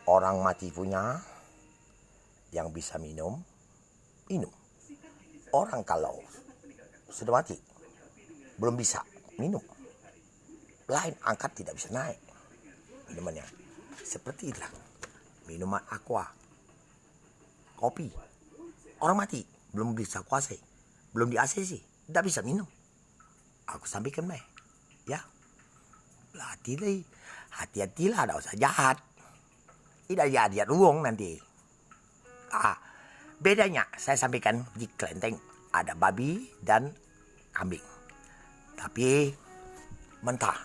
orang mati punya yang bisa minum. Orang kalau sudah mati belum bisa minum, lain angkat tidak bisa naik minumannya. Seperti itulah minuman aqua, kopi. Orang mati belum bisa kuasai, belum di ACC, tidak bisa minum. Aku sampaikan ya. Berarti hati-hatilah, tidak usah jahat. Tidak jahat uang nanti. Bedanya saya sampaikan di kelenteng ada babi dan kambing. Tapi mentah.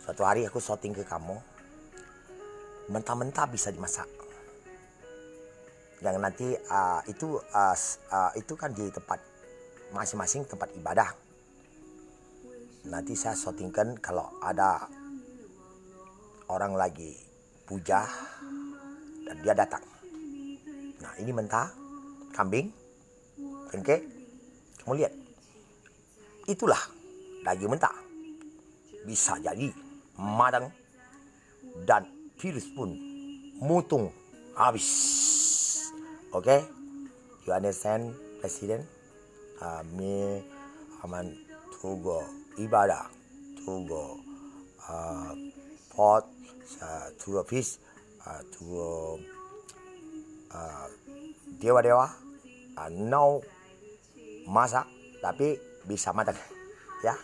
Suatu hari aku shooting ke kamu, mentah-mentah bisa dimasak. Yang nanti itu kan di tempat masing-masing tempat ibadah. Nanti saya shootingkan kalau ada orang lagi puja dan dia datang. Nah, ini mentah, kambing, oke, kamu lihat. Itulah daging mentah. Bisa jadi madang dan virus pun mutung habis. Oke? You understand, Presiden? Me aman to go ibadah, to go pot, to go fish, to go dewa-dewa, no masak tapi bisa makan ya.